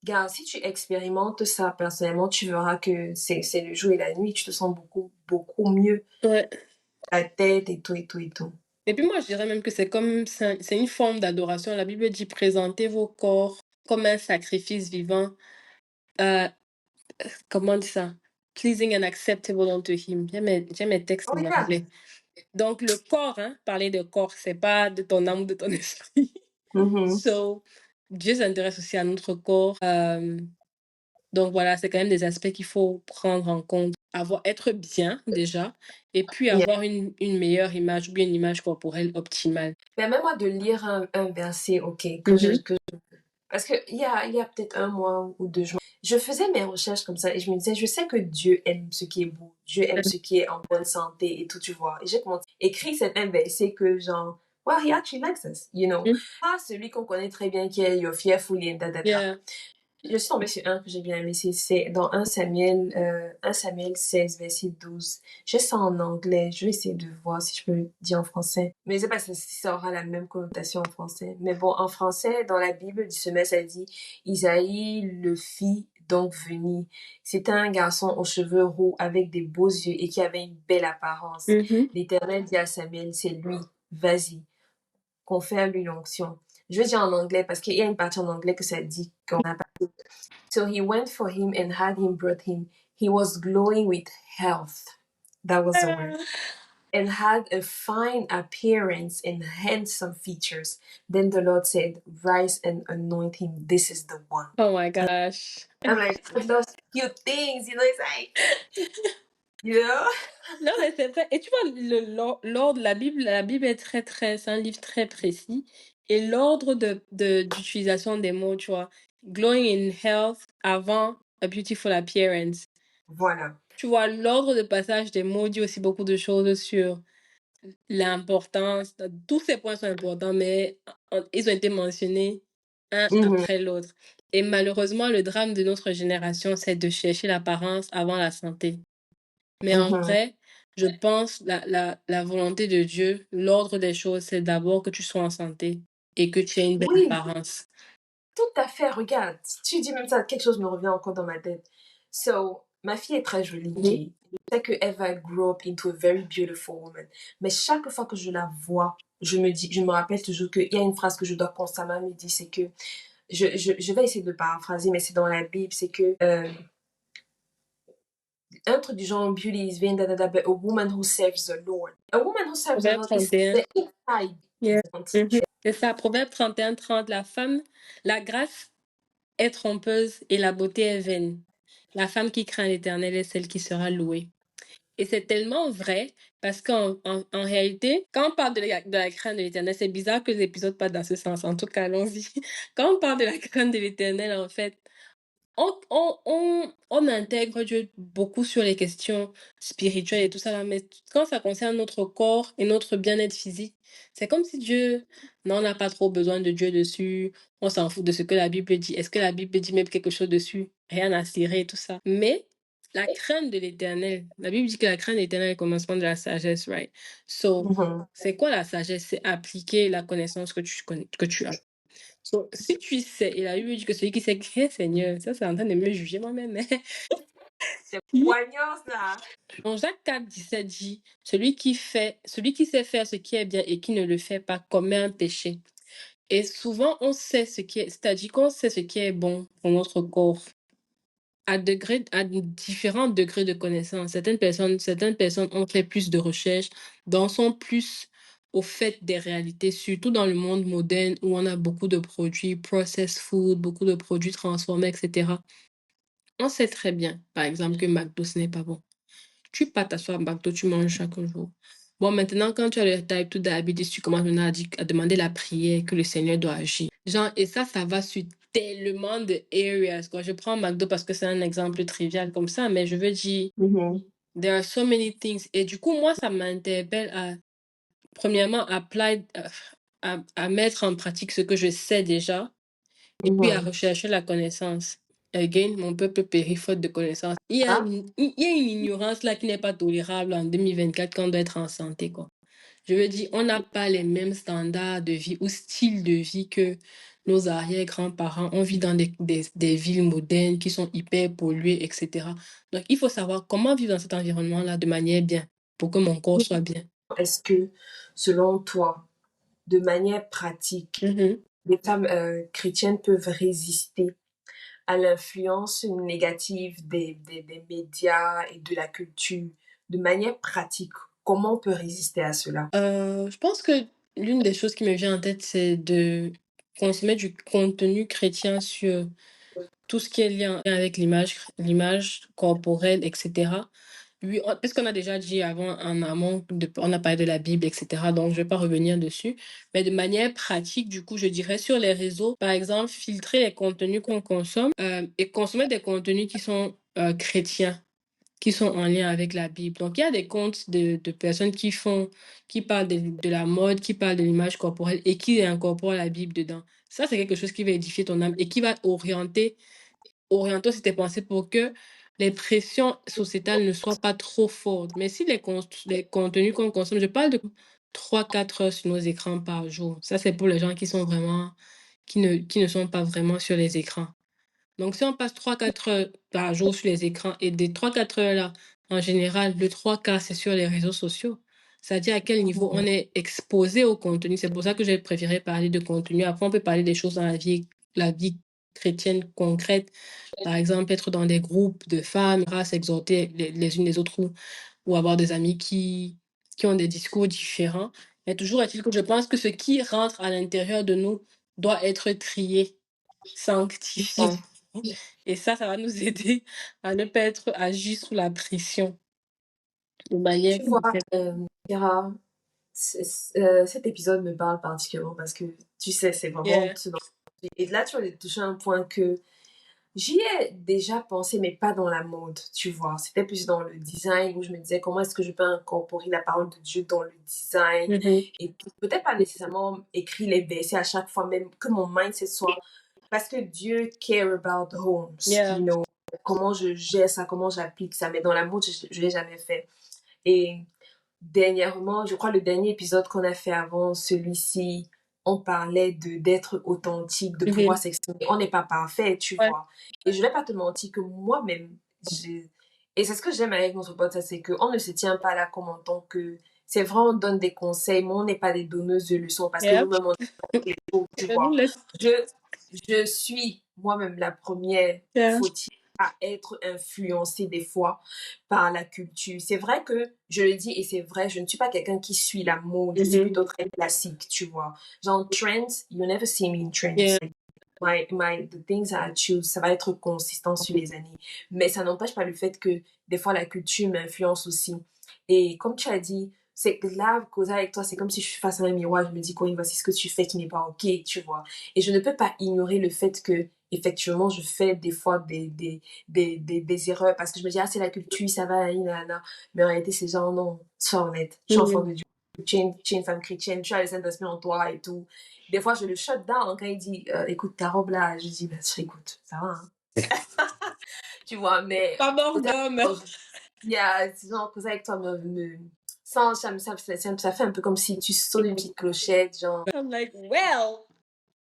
gars, si tu expérimentes ça personnellement, tu verras que c'est le jour et la nuit, tu te sens beaucoup, beaucoup mieux, Ouais. la tête et tout et tout et tout. Et puis moi, je dirais même que c'est une forme d'adoration. La Bible dit: «Présentez vos corps comme un sacrifice vivant», heu, comment on dit ça? «Pleasing and acceptable unto him». J'ai mes textes Oh en yeah. anglais. Donc le corps, hein, parler de corps, c'est pas de ton âme ou de ton esprit. Mhm. So, Dieu s'intéresse aussi à notre corps, donc voilà, c'est quand même des aspects qu'il faut prendre en compte. Être bien déjà, et puis Yeah. avoir une meilleure image ou bien une image corporelle optimale. Mais même moi de lire un verset, ok, Mhm. parce que il y a peut-être un mois ou deux, je faisais mes recherches comme ça et je me disais, je sais que Dieu aime ce qui est beau, Dieu aime ce qui est en bonne santé et tout, tu vois. Et j'ai commencé à écrire certains versets que genre, well, he actually likes us, you know. Mm. Pas celui qu'on connaît très bien qui est You're fearfully and da da da. Yeah. Je suis tombée sur un que j'ai bien aimé, c'est dans 1 Samuel 16, verset 12. J'ai ça en anglais, je vais essayer de voir si je peux le dire en français. Mais je sais pas si ça aura la même connotation en français. Mais bon, en français, dans la Bible du semestre, ça dit Isaïe le fit donc venir. C'était un garçon aux cheveux roux avec des beaux yeux et qui avait une belle apparence. Mhm. L'Éternel dit à Samuel, c'est lui, vas-y, confère-lui l'onction. Je vais dire en anglais parce qu'il y a une partie en anglais que ça dit qu'on n'a pas. So he went for him and had him brought him. He was glowing with health. That was the word. And had a fine appearance and handsome features. Then the Lord said, rise and anoint him. This is the one. Oh my gosh. I'm like, those cute things, it's like, you know? Non, mais c'est vrai. Et tu vois, l'ordre, la Bible est c'est un livre très précis. Et l'ordre d'utilisation des mots, tu vois, glowing in health avant a beautiful appearance. Voilà. Tu vois, l'ordre de passage des mots dit aussi beaucoup de choses sur l'importance. Tous ces points sont importants, mais ils ont été mentionnés un Mhm, après l'autre. Et malheureusement, le drame de notre génération, c'est de chercher l'apparence avant la santé. Mais en mhm. vrai, je pense la volonté de Dieu, l'ordre des choses, c'est d'abord que tu sois en santé et que tu aies une belle Oui, apparence. tout à fait. Regarde, tu dis même ça, quelque chose me revient encore dans ma tête. So, ma fille est très jolie, ok? Mhm. Je sais qu'elle va grow up into a very beautiful woman. Mais chaque fois que je la vois, je me rappelle toujours qu'il y a une phrase que je dois constamment me dire, c'est que, je vais essayer de paraphraser, mais c'est dans la Bible, c'est que, un truc du genre, beauty is vain, da, da, da, but a woman who serves the Lord. A woman who serves the Proverbe Lord is 31. the inside qui Yeah. compte. Mhm. C'est ça, Proverbe 31, 30. La grâce est trompeuse et la beauté est vaine. La femme qui craint l'Éternel est celle qui sera louée. Et c'est tellement vrai parce qu'en réalité, quand on parle de la crainte de l'Éternel, c'est bizarre que l'épisode parte dans ce sens. En tout cas, allons-y. Quand on parle de la crainte de l'Éternel, en fait, on intègre Dieu beaucoup sur les questions spirituelles et tout ça là, mais quand ça concerne notre corps et notre bien-être physique, c'est comme si Dieu, non, on n'a pas trop besoin de Dieu dessus, on s'en fout de ce que la Bible dit. Est-ce que la Bible dit même quelque chose dessus? Rien à cirer et tout ça. Mais la crainte de l'Éternel, la Bible dit que la crainte de l'Éternel est le commencement de la sagesse, right? So, Mhm. c'est quoi la sagesse? C'est appliquer la connaissance que tu as. So, si tu sais, et la Bible dit que celui qui sait créer, Seigneur, ça c'est en train de me juger moi-même. Mais C'est poignant, ça. dans Jacques 4, 17 dit, celui qui sait faire ce qui est bien et qui ne le fait pas commet un péché. Et souvent, on sait c'est-à-dire qu'on sait ce qui est bon pour notre corps à différents degrés de connaissance. Certaines personnes ont fait plus de recherches, donc sont plus au fait des réalités, surtout dans le monde moderne où on a beaucoup de produits processed food, beaucoup de produits transformés, etc. On sait très bien, par exemple, que McDo, ce n'est pas bon. Tu pars t'asseoir à McDo, tu manges chaque jour. Bon, maintenant, quand tu as le type 2 diabetes, tu commences maintenant à demander la prière que le Seigneur doit agir. Genre, et ça va sur tellement de areas, quoi. Je prends McDo parce que c'est un exemple trivial comme ça, mais je veux dire, Mhm, there are so many things. Et du coup, moi, ça m'interpelle premièrement, à mettre en pratique ce que je sais déjà, et puis à mhm. rechercher la connaissance. Again, mon peuple périt faute de connaissance. Ah, Il y a une ignorance là qui n'est pas tolérable en 2024 quand on doit être en santé, quoi. Je veux dire, on n'a pas les mêmes standards de vie ou style de vie que nos arrière-grands-parents. On vit dans des villes modernes qui sont hyper polluées, etc. Donc, il faut savoir comment vivre dans cet environnement-là de manière bien pour que mon corps soit bien. est-ce que, selon toi, de manière pratique, les femmes chrétiennes peuvent résister à l'influence négative des médias et de la culture de manière pratique? Comment on peut résister à cela? Je pense que l'une des choses qui me vient en tête, c'est de consommer du contenu chrétien sur tout ce qui est lien avec l'image corporelle, etc. Oui, parce qu'on a déjà dit avant en amont, on a parlé de la Bible, etc. Donc, je vais pas revenir dessus. Mais de manière pratique, du coup, je dirais sur les réseaux, par exemple, filtrer les contenus qu'on consomme et consommer des contenus qui sont chrétiens, qui sont en lien avec la Bible. Donc, il y a des comptes de personnes qui parlent de la mode, qui parlent de l'image corporelle et qui incorporent la Bible dedans. Ça, c'est quelque chose qui va édifier ton âme et qui va orienter aussi tes pensées pour que les pressions sociétales ne soient pas trop fortes. Mais si les contenus qu'on consomme, je parle de 3 4 heures sur nos écrans par jour. Ça, c'est pour les gens qui ne sont pas vraiment sur les écrans. Donc, si on passe 3 4 heures par jour sur les écrans et des 3 4 heures-là, en général, le 3 quarts, c'est sur les réseaux sociaux. C'est-à-dire à quel niveau on est exposé au contenu. C'est pour ça que j'ai préféré parler de contenu. Après, on peut parler des choses dans la vie chrétienne concrète. Par exemple, être dans des groupes de femmes, s'exhorter les unes les autres ou avoir des amis qui ont des discours différents. Mais toujours est-il que je pense que ce qui rentre à l'intérieur de nous doit être trié, sanctifié. Et ça va nous aider à ne pas être agi sous la pression de manière Tu vois, Kira, cet épisode me parle particulièrement parce que, tu sais, c'est vraiment yeah. ce dont... Et là, tu as touché un point que j'y ai déjà pensé, mais pas dans la mode, tu vois. C'était plus dans le design où je me disais comment est-ce que je peux incorporer la parole de Dieu dans le design et peut-être pas nécessairement écrire les versets à chaque fois, même que mon mindset soit parce que Dieu care about homes, Yeah. you know, comment je gère ça, comment j'applique ça, mais dans la mode, je l'ai jamais fait. Et dernièrement, je crois le dernier épisode qu'on a fait avant celui-ci, on parlait de d'être authentique, de pouvoir s'exprimer. On n'est pas parfait, tu Ouais. vois. Et je vais pas te mentir que moi-même, et c'est ce que j'aime avec notre podcast, c'est qu'on ne se tient pas là comme en tant que... C'est vrai, on donne des conseils, mais on n'est pas des donneuses de leçons parce que Yeah. nous-mêmes, on est des choses, tu Je nous vois. laisse. Je, je suis moi-même la première Yeah. fautive à être influencée des fois par la culture. C'est vrai que, je le dis et c'est vrai, je ne suis pas quelqu'un qui suit la mode. Je suis plutôt très classique, tu vois. Genre, trends, you never see me in trends. Yeah. The things I choose, ça va être consistant sur les années. Mais ça n'empêche pas le fait que des fois la culture m'influence aussi. Et comme tu as dit, c'est que là, causer avec toi, c'est comme si je suis face à un miroir, je me dis, Corinne, voici ce que tu fais qui n'est pas OK, tu vois. Et je ne peux pas ignorer le fait que, effectivement, je fais des fois des erreurs parce que je me dis, ah, c'est la culture, ça va, nanana. Mais en réalité, c'est genre, non, sois honnête, je suis enfant de Dieu. Tu es une femme chrétienne, tu as les Saint-Esprit en toi et tout. Des fois, je le shut down quand il dit, écoute, ta robe là, je dis, bah, écoute, ça va, hein. Tu vois, mais Pas mort d'homme. il y a, disons, causer avec toi, ça fait un peu comme si tu sonnes une petite clochette, genre. I'm like, well,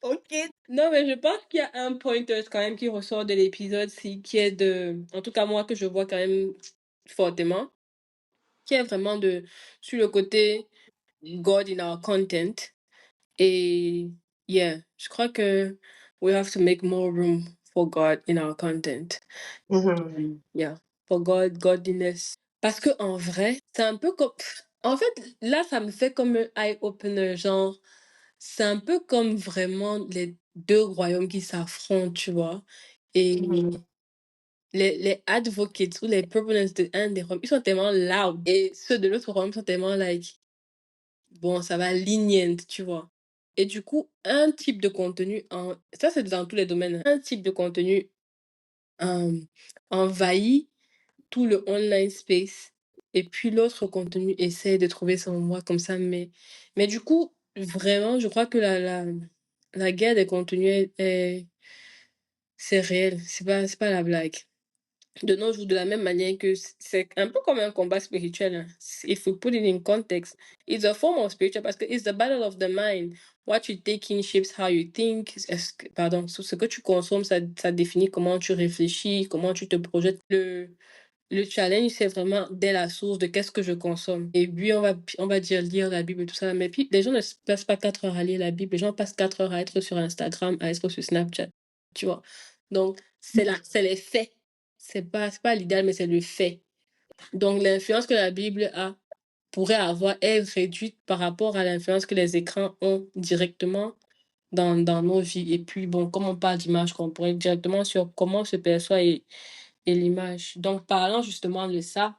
ok. Non, mais je pense qu'il y a un pointer quand même qui ressort de l'épisode, qui est en tout cas moi que je vois quand même fortement, qui est vraiment sur le côté God in our content. Et yeah, je crois que we have to make more room for God in our content. Yeah, for godliness. Parce que en vrai, c'est un peu comme. En fait, là, ça me fait comme un eye-opener, genre, c'est un peu comme vraiment les deux royaumes qui s'affrontent, tu vois. Et les advocates ou les proponents de un des royaumes, ils sont tellement loud. Et ceux de l'autre royaume sont tellement like, bon, ça va lenient, tu vois. Et du coup, un type de contenu, ça c'est dans tous les domaines, hein. Un type de contenu envahit tout le online space. Et puis l'autre contenu essaie de trouver son moi comme ça. Mais du coup, vraiment, je crois que la guerre des contenus c'est réel. C'est pas la blague. De nos jours, de la même manière que c'est un peu comme un combat spirituel, hein. If we put it in context, it's a form of spiritual parce que it's the battle of the mind. What you take in shapes how you think. Pardon, ce que tu consommes, ça définit comment tu réfléchis, comment tu te projettes. Le challenge, c'est vraiment dès la source de qu'est-ce que je consomme. Et puis, on va dire lire la Bible et tout ça. Mais puis, les gens ne passent pas 4 heures à lire la Bible. Les gens passent 4 heures à être sur Instagram, à être sur Snapchat. Tu vois? Donc, c'est les faits. C'est pas l'idéal, mais c'est le fait. Donc, l'influence que la Bible pourrait avoir est réduite par rapport à l'influence que les écrans ont directement dans nos vies. Et puis, bon, comme on parle d'image, on pourrait directement sur comment se perçoit et l'image. Donc, parlant justement de ça,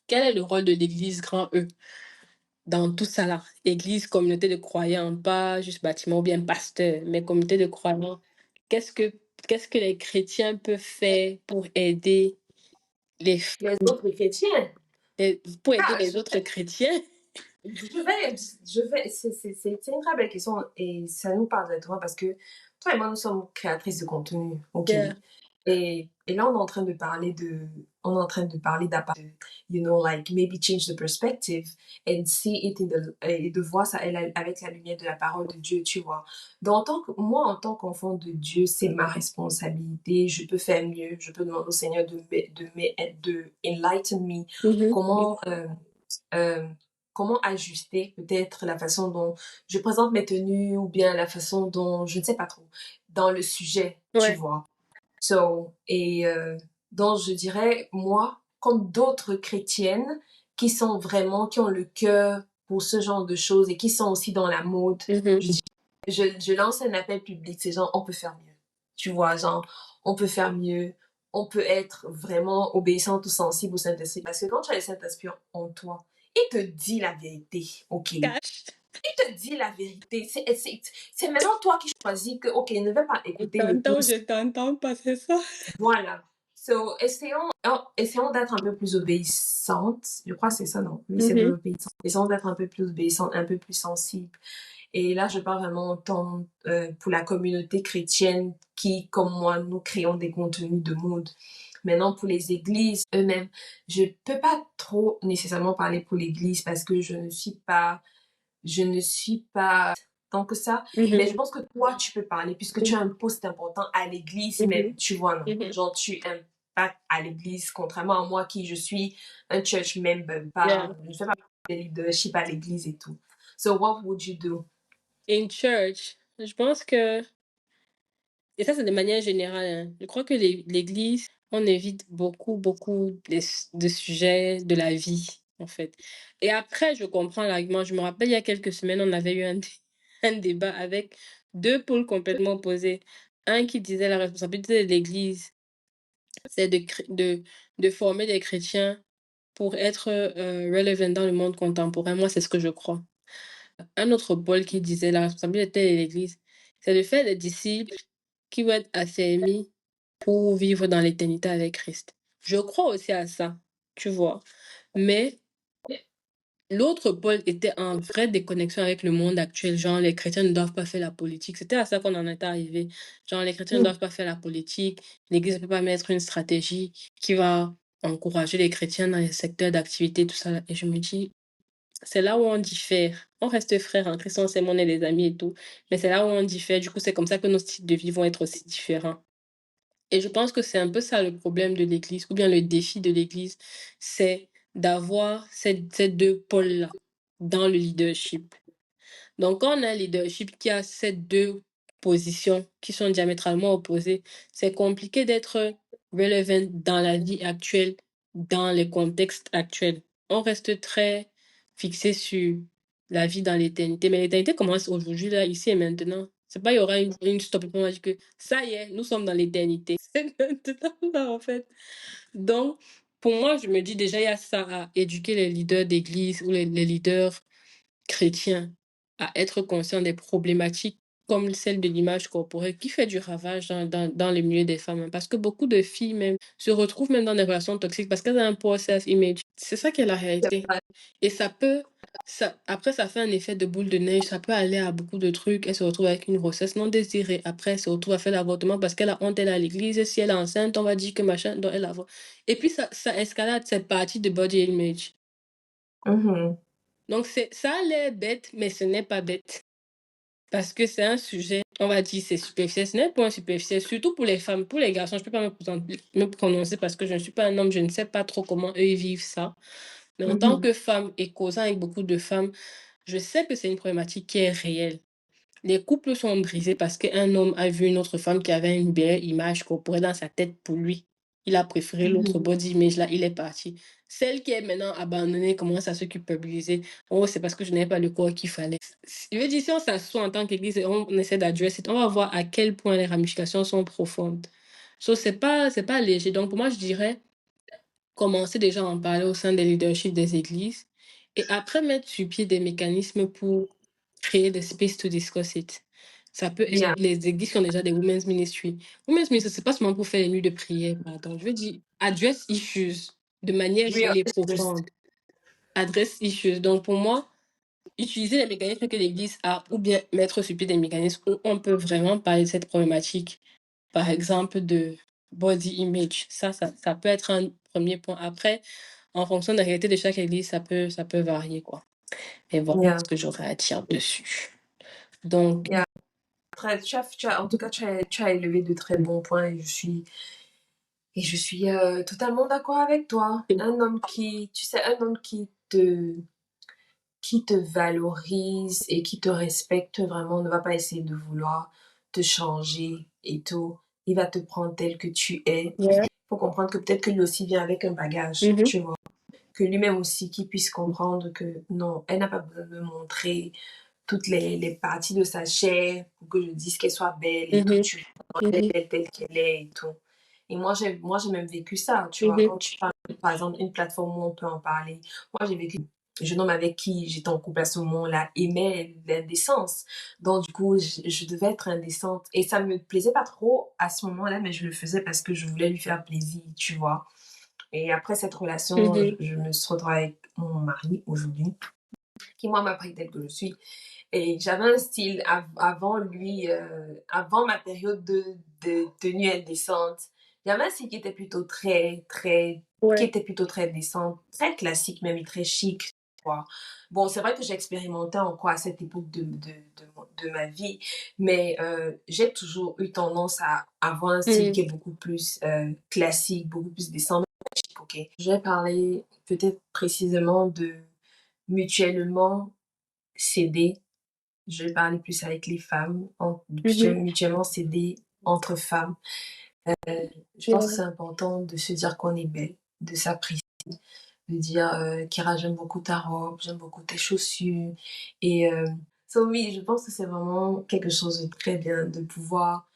quel est le rôle de l'Église grand E dans tout ça là? Église, communauté de croyants, pas juste bâtiment ou bien pasteur, mais communauté de croyants. Qu'est-ce que, qu'est-ce que les chrétiens peuvent faire pour aider les, Les autres chrétiens. pour aider Ah, les autres chrétiens? c'est une très belle question et ça nous parle directement parce que toi et moi, nous sommes créatrices de contenu, ok? Yeah. Et là, on est en train de parler you know, like maybe change the perspective and see it et de voir ça avec la lumière de la parole de Dieu, tu vois. Donc, moi, en tant qu'enfant de Dieu, c'est ma responsabilité. Je peux faire mieux. Je peux demander au Seigneur de enlighten me. Mhm. Comment, euh, comment ajuster peut-être la façon dont je présente mes tenues ou bien la façon dont, je ne sais pas trop, dans le sujet, tu Ouais. vois. Donc je dirais, moi, comme d'autres chrétiennes qui ont le cœur pour ce genre de choses et qui sont aussi dans la mode, Mhm. je lance un appel public, c'est genre, on peut faire mieux. Tu vois, genre, on peut faire mieux. On peut être vraiment obéissant ou sensible au Saint-Esprit. Parce que quand tu as le Saint-Esprit en toi, il te dit la vérité, ok? Il Cache. te dit la vérité. C'est maintenant toi qui choisis que, ok, ne vais pas écouter le pouce. Je t'entends pas, c'est ça? Voilà. So, essayons d'être un peu plus obéissantes. Je crois que c'est ça, non? Oui, c'est Mhm. l'obéissance. Essayons d'être un peu plus obéissantes, un peu plus sensibles. Et là, je parle vraiment tant pour la communauté chrétienne qui, comme moi, nous créons des contenus de mode. Maintenant, pour les églises eux-mêmes, je peux pas trop nécessairement parler pour l'église parce que je ne suis pas tant que ça. Mais je Mhm. pense que toi, tu peux parler puisque tu as un poste important à l'église même, Mhm. tu vois, non? Mhm. Genre, tu impactes à l'église, contrairement à moi qui je suis un church member, Yeah. je ne fais pas de leadership à l'église et tout. So, what would you do? In church, je pense que, et ça c'est de manière générale, hein, je crois que l'Église, on évite beaucoup, beaucoup de sujets de la vie, en fait. Et après, je comprends l'argument. Je me rappelle, il y a quelques semaines, on avait eu un débat avec deux pôles complètement opposés. Un qui disait la responsabilité de l'Église, c'est de former des chrétiens pour être relevant dans le monde contemporain. Moi, c'est ce que je crois. Un autre pôle qui disait la responsabilité de l'Église, c'est de faire des disciples qui vont être affermis pour vivre dans l'éternité avec Christ. Je crois aussi à ça, tu vois. Mais l'autre pôle était en vraie déconnexion avec le monde actuel. Genre, les chrétiens ne doivent pas faire la politique. C'était à ça qu'on en était arrivé. Genre, les chrétiens ne doivent pas faire la politique. L'Église ne peut pas mettre une stratégie qui va encourager les chrétiens dans les secteurs d'activité, tout ça. Et je me dis, c'est là où on diffère. On reste frères en Christ, on s'aime, on est des amis et tout. Mais c'est là où on diffère. Du coup, c'est comme ça que nos styles de vie vont être aussi différents. Et je pense que c'est un peu ça le problème de l'Église, ou bien le défi de l'Église, c'est d'avoir ces deux pôles-là dans le leadership. Donc, quand on a un leadership qui a ces deux positions qui sont diamétralement opposées, c'est compliqué d'être relevant dans la vie actuelle, dans les contextes actuels. On reste très fixé sur la vie dans l'éternité. Mais l'éternité commence aujourd'hui, là, ici et maintenant. C'est pas, il y aura une stop et puis on va dire que ça y est, nous sommes dans l'éternité. C'est maintenant, là, en fait. Donc, pour moi, je me dis déjà, il y a ça à éduquer les leaders d'église ou les leaders chrétiens à être conscients des problématiques comme celle de l'image corporelle qui fait du ravage dans le milieu des femmes, hein. Parce que beaucoup de filles même se retrouvent même dans des relations toxiques parce qu'elles ont un poor self-image. C'est ça qui est la réalité. Et après, ça fait un effet de boule de neige. Ça peut aller à beaucoup de trucs. Elle se retrouve avec une grossesse non désirée. Après, elle se retrouve à faire l'avortement parce qu'elle a honte, elle est à l'église. Si elle est enceinte, on va dire que machin, donc elle avorte. Et puis, ça escalade cette partie de body image. Donc, ça a l'air bête, mais ce n'est pas bête. Parce que c'est un sujet, on va dire, c'est superficiel. Ce n'est pas superficiel, surtout pour les femmes. Pour les garçons, je peux pas me prononcer parce que je ne suis pas un homme, je ne sais pas trop comment eux ils vivent ça. Mais en tant Mhm. que femme et causant avec beaucoup de femmes, je sais que c'est une problématique qui est réelle. Les couples sont brisés parce qu'un homme a vu une autre femme qui avait une belle image corporelle dans sa tête pour lui. Il a préféré l'autre Mhm. body image là, il est parti. Celle qui est maintenant abandonnée commence à se culpabiliser. Oh, c'est parce que je n'avais pas le corps qu'il fallait. Je veux dire, si on s'assoit en tant qu'église et on essaie d'adresser, on va voir à quel point les ramifications sont profondes. So, c'est pas léger. Donc, pour moi, je dirais commencer déjà à en parler au sein des leaderships des églises et après mettre sur pied des mécanismes pour créer des spaces to discuss it. Ça peut être Yeah, les églises qui ont déjà des women's ministry. Women's ministry, c'est pas seulement pour faire les nuits de prière, pardon. Je veux dire, address issues de manière real réelle et issues. profonde. Address issues. Donc, pour moi, utiliser les mécanismes que l'église a ou bien mettre sur pied des mécanismes où on peut vraiment parler de cette problématique. Par exemple, de body image. Ça peut être un premier point. Après, en fonction de la réalité de chaque église, ça peut varier, quoi. Et voilà Yeah, ce que j'aurais à dire dessus. Donc, yeah. En tout cas, tu as élevé de très bons points et je suis totalement d'accord avec toi. Un homme qui, tu sais, un homme qui te valorise et qui te respecte vraiment ne va pas essayer de vouloir te changer et tout. Il va te prendre tel que tu es. yeah. Faut comprendre que peut-être que lui aussi vient avec un bagage, Mhm, tu vois. Que lui-même aussi, qu'il puisse comprendre que non, elle n'a pas besoin de me montrer toutes les parties de sa chair pour que je dise qu'elle soit belle et tout, mhm, tu vois, elle est mhm, belle telle qu'elle est et tout. Et moi, j'ai même vécu ça, tu vois, mhm, quand tu parles, par exemple, une plateforme où on peut en parler. Moi, j'ai vécu un jeune homme avec qui j'étais en couple à ce moment-là aimait l'indécence. Donc, du coup, je devais être indécente. Et ça me plaisait pas trop à ce moment-là, mais je le faisais parce que je voulais lui faire plaisir, tu vois. Et après cette relation, mhm, je me suis retrouvée avec mon mari aujourd'hui, qui moi m'a pris telle que je suis. Et j'avais un style avant lui, avant ma période de tenue indécente. J'avais un style qui était plutôt qui ouais, était plutôt très décent, très classique même et très chic. Quoi. Bon, c'est vrai que j'expérimentais encore à cette époque de ma vie, mais j'ai toujours eu tendance à avoir un style qui mhm, est beaucoup plus classique, beaucoup plus décent. Ok. Je vais parler peut-être précisément de mutuellement céder. Je vais parler plus avec les femmes, mhm, mutuellement céder entre femmes. Je pense que yeah, c'est important de se dire qu'on est belle, de s'apprécier, de dire Kira, j'aime beaucoup ta robe, j'aime beaucoup tes chaussures. Et oui, je pense que c'est vraiment quelque chose de très bien de pouvoir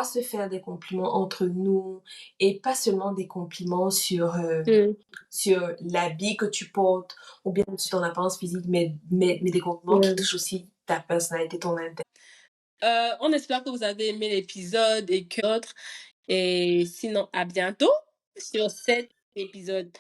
se faire des compliments entre nous et pas seulement des compliments mhm, sur l'habit que tu portes ou bien sur ton apparence physique, mais des compliments qui yeah. touchent aussi ta personnalité, ton intérieur. On espère que vous avez aimé l'épisode et que d'autres. Et sinon, à bientôt sur cet épisode.